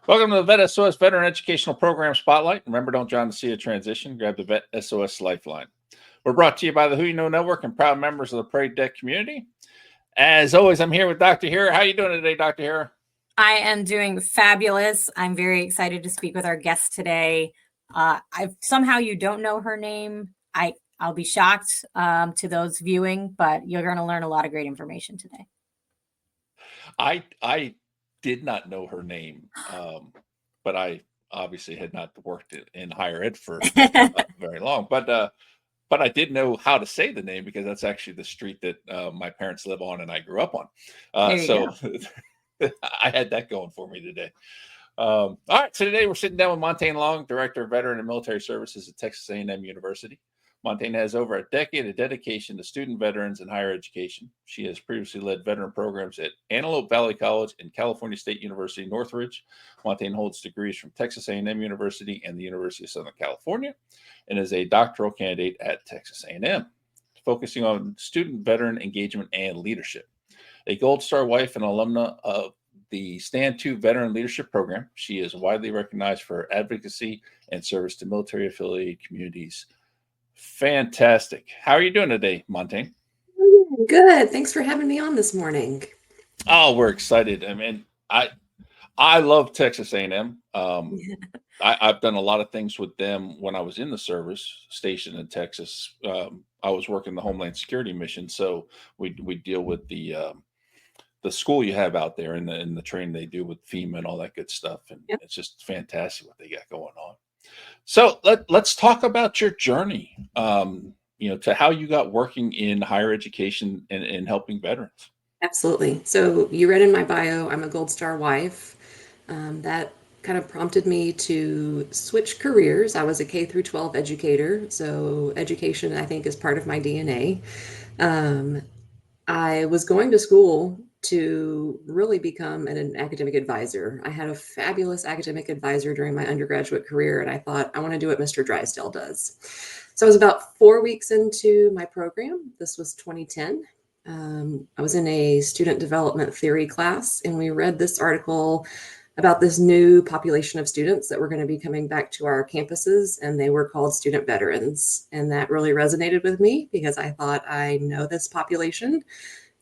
Welcome to the Vet S.O.S. Veteran Educational Program Spotlight. Remember, don't John to see a transition. Grab the Vet S.O.S. Lifeline. We're brought to you by the Who You Know Network and proud members of the Parade Deck community. As always, I'm here with Dr. Hira. How are you doing today, Dr. Hira? I am doing fabulous. I'm very excited to speak with our guest today. Somehow you don't know her name. I'll be shocked to those viewing, but you're going to learn a lot of great information today. I did not know her name, but I obviously had not worked in higher ed for very long. But I did know how to say the name because that's actually the street that my parents live on and I grew up on. So I had that going for me today. All right, so today we're sitting down with Montaigne Long, Director of Veteran and Military Services at Texas A&M University. Montaigne has over a decade of dedication to student veterans in higher education. She has previously led veteran programs at Antelope Valley College and California State University, Northridge. Montaigne holds degrees from Texas A&M University and the University of Southern California and is a doctoral candidate at Texas A&M, focusing on student veteran engagement and leadership. A Gold Star wife and alumna of the Stand 2 Veteran Leadership Program, she is widely recognized for her advocacy and service to military affiliated communities. Fantastic. How are you doing today, Montaigne? Good. Thanks for having me on this morning. Oh, we're excited. I mean, I love Texas A&M. I've done a lot of things with them when I was in the service station in Texas. I was working the Homeland Security mission, so we deal with the school you have out there and the training they do with FEMA and all that good stuff, and It's just fantastic what they got going on. So let's talk about your journey, to how you got working in higher education and helping veterans. Absolutely. So you read in my bio, I'm a Gold Star wife. That kind of prompted me to switch careers. I was a K through 12 educator, so education, I think, is part of my DNA. I was going to school to really become an academic advisor. I had a fabulous academic advisor during my undergraduate career, and I thought, I want to do what Mr. Drysdale does. So I was about 4 weeks into my program. This was 2010. I was in a student development theory class, and we read this article about this new population of students that were going to be coming back to our campuses, and they were called student veterans. And that really resonated with me because I thought, I know this population.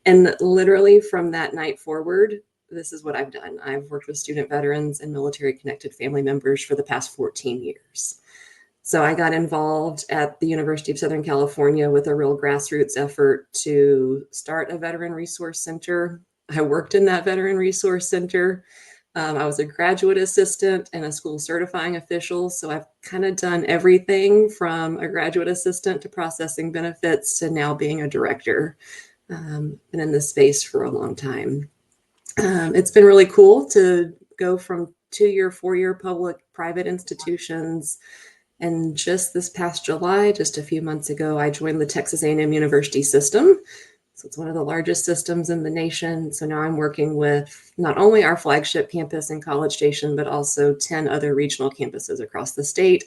And literally from that night forward, this is what I've done. I've worked with student veterans and military connected family members for the past 14 years. So I got involved at the University of Southern California with a real grassroots effort to start a veteran resource center. I worked in that veteran resource center. I was a graduate assistant and a school certifying official. So I've kind of done everything from a graduate assistant to processing benefits to now being a director. Been in this space for a long time. It's been really cool to go from 2-year, 4-year public-private institutions. And just this past July, just a few months ago, I joined the Texas A&M University System. So it's one of the largest systems in the nation. So now I'm working with not only our flagship campus in College Station, but also 10 other regional campuses across the state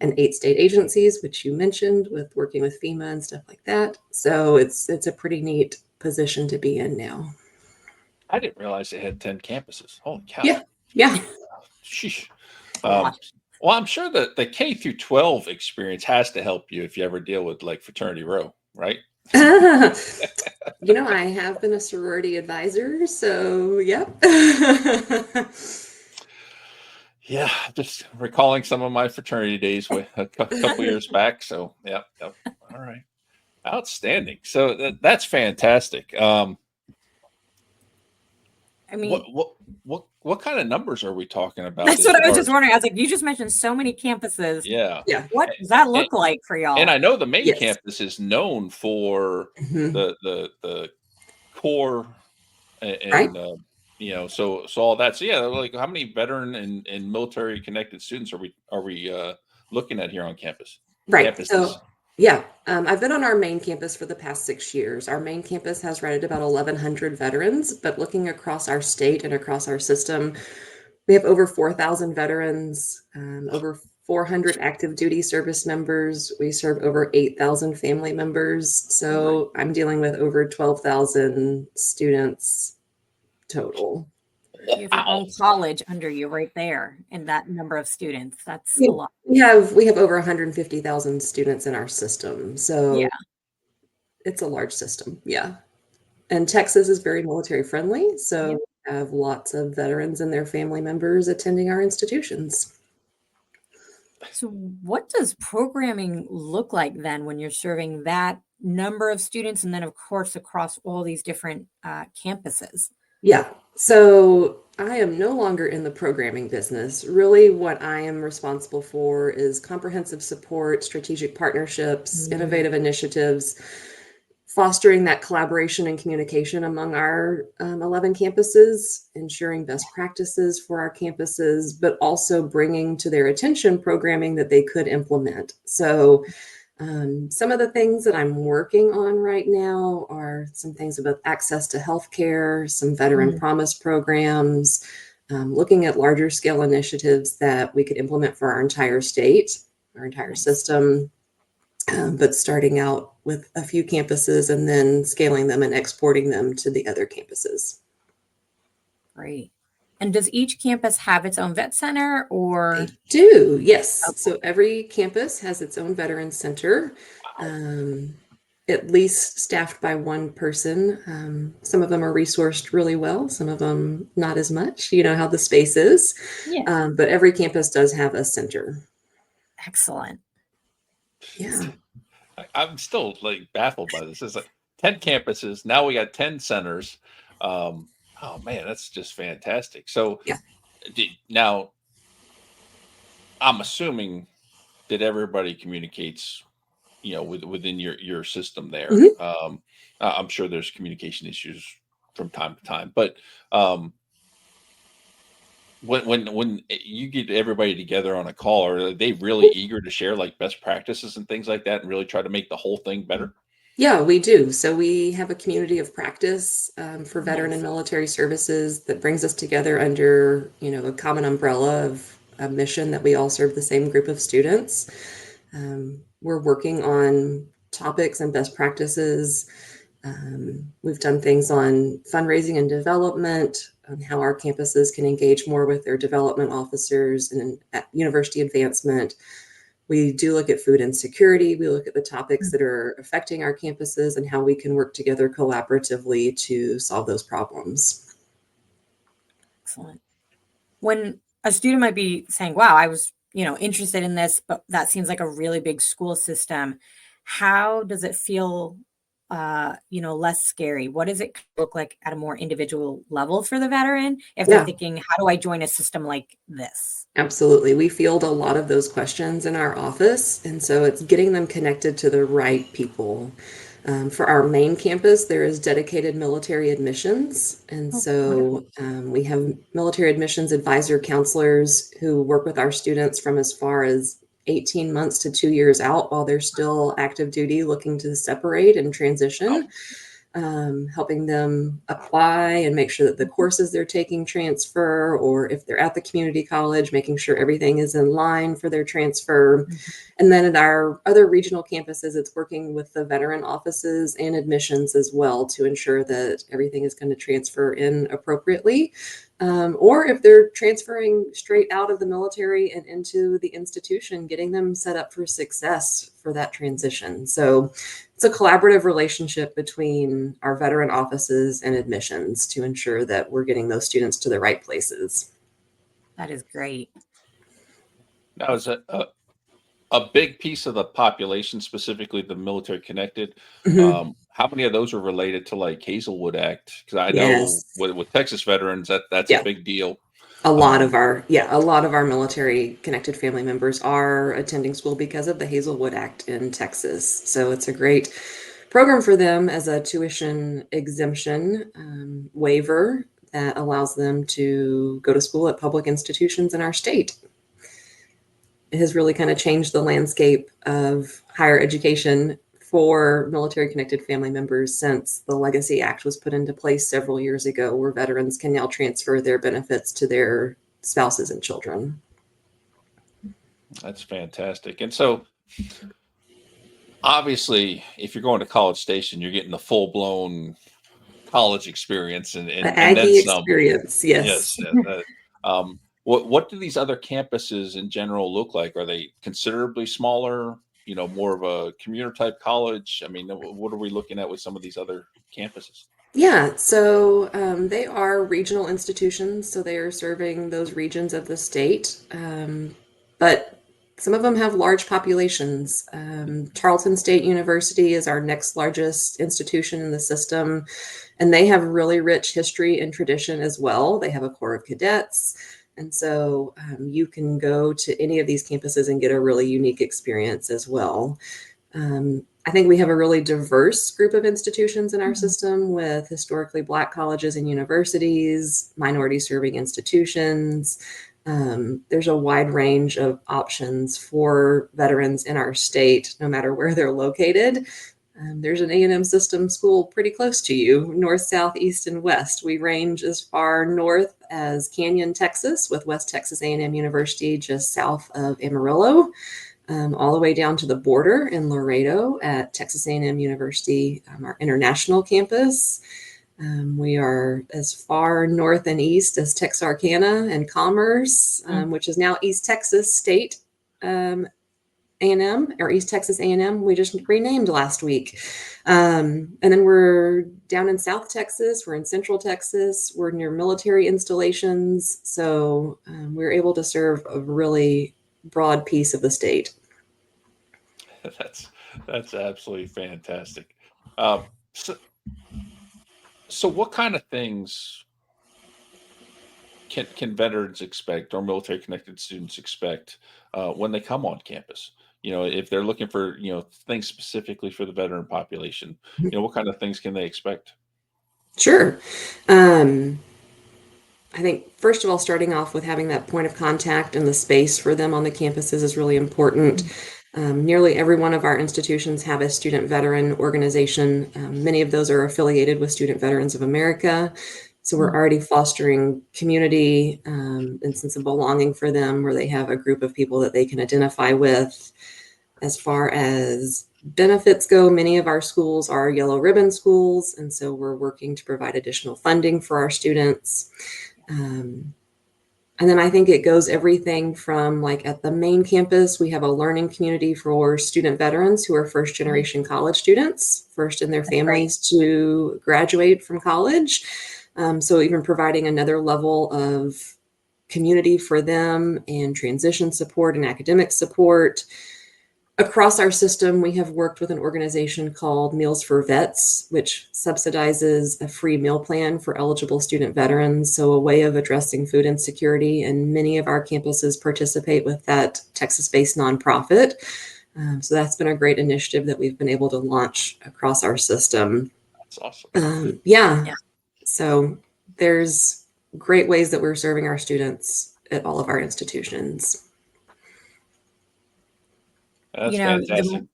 and 8 state agencies, which you mentioned, with working with FEMA and stuff like that. So it's a pretty neat position to be in now. I didn't realize they had 10 campuses. Holy cow. Yeah. Sheesh. Well, I'm sure that the K through 12 experience has to help you if you ever deal with like fraternity row, right? I have been a sorority advisor, so yep. Yeah, just recalling some of my fraternity days a couple years back. So, yep. All right, outstanding. So that's fantastic. I mean, what kind of numbers are we talking about? That's what I was just wondering. I was like, you just mentioned so many campuses. Yeah. What does that look like for y'all? And I know the main campus is known for the core and right. So all that. So yeah, like how many veteran and military connected students are we looking at here on campus? Right. Campuses. So yeah, I've been on our main campus for the past 6 years. Our main campus has rated about 1,100 veterans, but looking across our state and across our system, we have over 4,000 veterans, over 400 active duty service members. We serve over 8,000 family members. So I'm dealing with over 12,000 students total. You have your Wow. own college under you right there, and that number of students. That's a We lot. we have over 150,000 students in our system, Yeah. so it's a large system. Yeah. And Texas is very military friendly, so Yeah. we have lots of veterans and their family members attending our institutions. So, what does programming look like then when you're serving that number of students, and then, of course, across all these different campuses? Yeah. So I am no longer in the programming business. Really, what I am responsible for is comprehensive support, strategic partnerships, Mm, innovative initiatives, fostering that collaboration and communication among our 11 campuses, ensuring best practices for our campuses, but also bringing to their attention programming that they could implement. So some of the things that I'm working on right now are some things about access to healthcare, some veteran mm, promise programs, looking at larger scale initiatives that we could implement for our entire state, our entire nice. system, but starting out with a few campuses and then scaling them and exporting them to the other campuses. Great. And does each campus have its own vet center They or? do, yes. Okay. So every campus has its own veteran center, Wow. um, at least staffed by one person. Some of them are resourced really well, some of them not as much. You know how the space is. Yeah. But every campus does have a center. Excellent. Yeah. I'm still like baffled by this. It's like 10 campuses. Now we got 10 centers. Um, oh man, that's just fantastic. So Yeah. now I'm assuming that everybody communicates, within your system there. Mhm. I'm sure there's communication issues from time to time, but um, when you get everybody together on a call, are they really eager to share like best practices and things like that, and really try to make the whole thing better? Yeah, we do. So we have a community of practice for veteran and Nice. military services that brings us together under, a common umbrella of a mission that we all serve the same group of students. We're working on topics and best practices. We've done things on fundraising and development, on how our campuses can engage more with their development officers and at university advancement. We do look at food insecurity. We look at the topics Mm, that are affecting our campuses and how we can work together collaboratively to solve those problems. excellent. When a student might be saying, wow, I was, interested in this, but that seems like a really big school system. How does it feel, less scary? What does it look like at a more individual level for the veteran if they're Yeah, thinking, how do I join a system like this? absolutely. We field a lot of those questions in our office. And so it's getting them connected to the right people. For our main campus, there is dedicated military admissions. And Oh, wonderful. so we have military admissions advisor counselors who work with our students from as far as 18 months to 2 years out while they're still active duty looking to separate and Wow. transition, helping them apply and make sure that the Mhm, courses they're taking transfer, or if they're at the community college, making sure everything is in line for their transfer. mhm. And then at our other regional campuses, it's working with the veteran offices and admissions as well to ensure that everything is going to transfer in appropriately. Or if they're transferring straight out of the military and into the institution, getting them set up for success for that transition. So it's a collaborative relationship between our veteran offices and admissions to ensure that we're getting those students to the right places. That is great. Now, is a big piece of the population, specifically the military connected, Mhm. how many of those are related to like Hazelwood Act? Because I know Yes. with Texas veterans that's a Yeah. big deal. A Um, lot of our military connected family members are attending school because of the Hazelwood Act in Texas. So it's a great program for them as a tuition exemption waiver that allows them to go to school at public institutions in our state. It has really kind of changed the landscape of higher education for military connected family members since the Legacy Act was put into place several years ago, where veterans can now transfer their benefits to their spouses and children. that's fantastic. And so obviously, if you're going to College Station, you're getting the full blown college experience and The and then Aggie some. experience, Yes. yes. What do these other campuses in general look like? Are they considerably smaller? More of a commuter type college? I mean, what are we looking at with some of these other campuses? Yeah, so they are regional institutions, so they are serving those regions of the state. But some of them have large populations. Tarleton State University is our next largest institution in the system, and they have really rich history and tradition as well. They have a Corps of Cadets. And so you can go to any of these campuses and get a really unique experience as well. I think we have a really diverse group of institutions in our system with historically Black colleges and universities, minority serving institutions. There's a wide range of options for veterans in our state, no matter where they're located. There's an A&M system school pretty close to you, north, south, east, and west. We range as far north as Canyon, Texas, with West Texas A&M University just south of Amarillo. All the way down to the border in Laredo at Texas A&M University, our international campus. We are as far north and east as Texarkana and Commerce, which is now East Texas State A&M, or East Texas A&M. We just renamed last week. And then we're down in South Texas. We're in Central Texas. We're near military installations. So we're able to serve a really broad piece of the state. That's absolutely fantastic. Um, so, so what kind of things can veterans expect or military connected students expect when they come on campus? If they're looking for things specifically for the veteran population, what kind of things can they expect? Sure. I think, first of all, starting off with having that point of contact and the space for them on the campuses is really important. Nearly every one of our institutions have a student veteran organization. Many of those are affiliated with Student Veterans of America. So we're already fostering community and sense of belonging for them, where they have a group of people that they can identify with. As far as benefits go, many of our schools are yellow ribbon schools, and so we're working to provide additional funding for our students. And then I think it goes everything from, like, at the main campus, we have a learning community for student veterans who are first generation college students, first in their families to graduate from college. So even providing another level of community for them and transition support and academic support. Across our system, we have worked with an organization called Meals for Vets, which subsidizes a free meal plan for eligible student veterans. So a way of addressing food insecurity, and many of our campuses participate with that Texas-based nonprofit. So that's been a great initiative that we've been able to launch across our system. That's awesome. Yeah. So there's great ways that we're serving our students at all of our institutions. That's fantastic.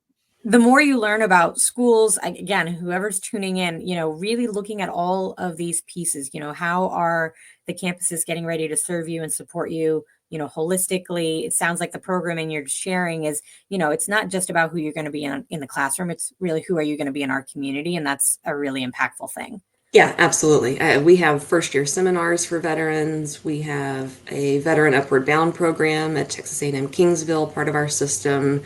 The more you learn about schools, again, whoever's tuning in, really looking at all of these pieces, how are the campuses getting ready to serve you and support you, holistically. It sounds like the programming you're sharing is, it's not just about who you're going to be in the classroom. It's really who are you going to be in our community. And that's a really impactful thing. Yeah, absolutely. We have first year seminars for veterans. We have a veteran upward bound program at Texas A&M Kingsville, part of our system.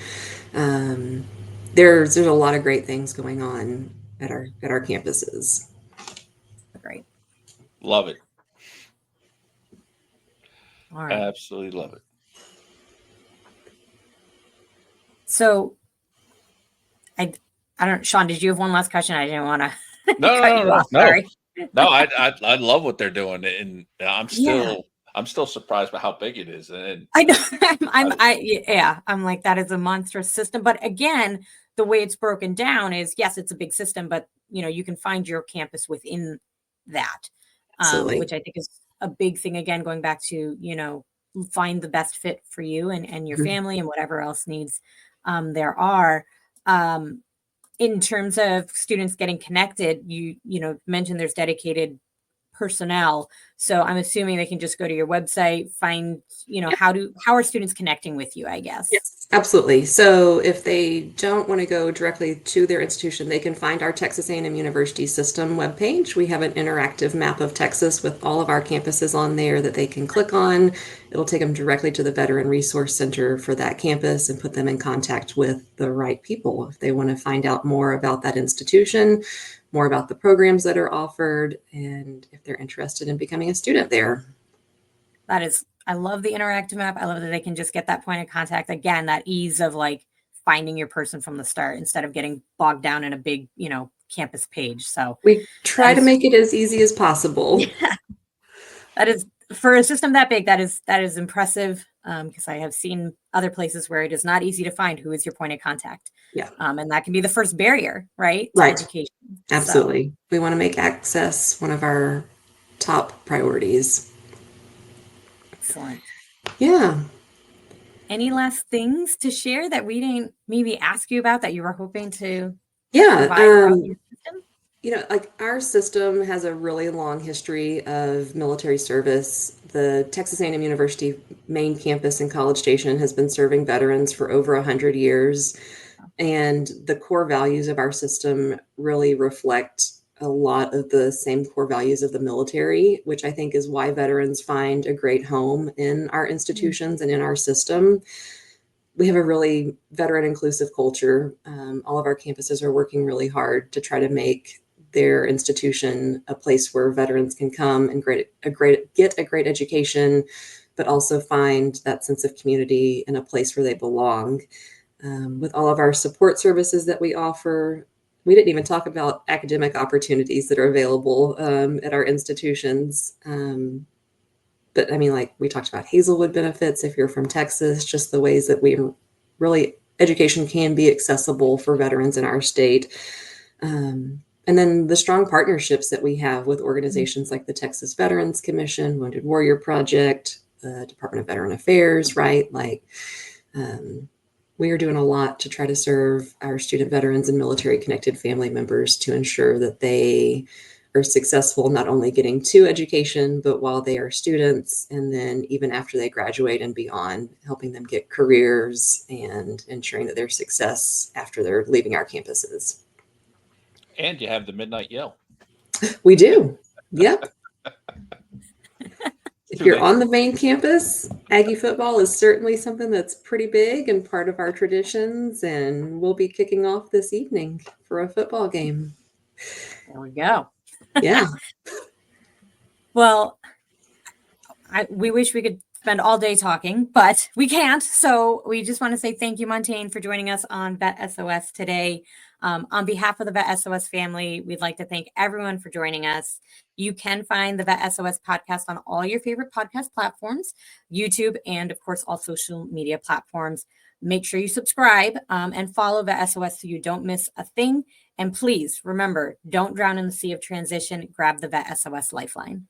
There's a lot of great things going on at our campuses. Great. Love it. All right. Absolutely love it. So I don't, Sean, did you have one last question? I didn't want to No, cut you off. Sorry. No, I love what they're doing, and I'm still surprised by how big it is. And I know I'm like, that is a monstrous system. But again, the way it's broken down is, yes, it's a big system, but you can find your campus within that, which I think is a big thing. Again, going back to find the best fit for you and your family and whatever else needs there are. In terms of students getting connected, you mentioned there's dedicated personnel. So I'm assuming they can just go to your website, find, how are students connecting with you, I guess? Yes. Absolutely. So if they don't want to go directly to their institution, they can find our Texas A&M University System webpage. We have an interactive map of Texas with all of our campuses on there that they can click on. It'll take them directly to the Veteran Resource Center for that campus and put them in contact with the right people if they want to find out more about that institution, more about the programs that are offered, and if they're interested in becoming a student there. I love the interactive map. I love that they can just get that point of contact. Again, that ease of like finding your person from the start instead of getting bogged down in a big, campus page. So We try to make it as easy as possible. Yeah, that is for a system that big. That is impressive because I have seen other places where it is not easy to find who is your point of contact. Yeah. And that can be the first barrier, right? To Right. education. Absolutely. So, we want to make access one of our top priorities. excellent. Yeah. Any last things to share that we didn't maybe ask you about that you were hoping to Yeah. provide from your system? Like our system has a really long history of military service. The Texas A&M University main campus in College Station has been serving veterans for over 100 years. And the core values of our system really reflect a lot of the same core values of the military, which I think is why veterans find a great home in our institutions and in our system. We have a really veteran inclusive culture. All of our campuses are working really hard to try to make their institution a place where veterans can come and get a great education, but also find that sense of community in a place where they belong. With all of our support services that we offer, we didn't even talk about academic opportunities that are available at our institutions. But I mean, like we talked about Hazelwood benefits, if you're from Texas, just the ways that we really, education can be accessible for veterans in our state. And then the strong partnerships that we have with organizations like the Texas Veterans Commission, Wounded Warrior Project, the Department of Veteran Affairs, right? Like, we are doing a lot to try to serve our student veterans and military connected family members to ensure that they are successful, not only getting to education, but while they are students, and then even after they graduate and beyond, helping them get careers and ensuring that their success after they're leaving our campuses. And you have the midnight yell. We do. Yep. If Too you're late. on the main campus, Aggie football is certainly something that's pretty big and part of our traditions, and we'll be kicking off this evening for a football game. There we go. Yeah. Well, we wish we could spend all day talking, but we can't. So we just want to say thank you, Montaigne, for joining us on Vet S.O.S. today. On behalf of the Vet S.O.S. family, we'd like to thank everyone for joining us. You can find the Vet S.O.S. podcast on all your favorite podcast platforms, YouTube, and of course, all social media platforms. Make sure you subscribe and follow Vet S.O.S. so you don't miss a thing. And please remember, don't drown in the sea of transition. Grab the Vet S.O.S. lifeline.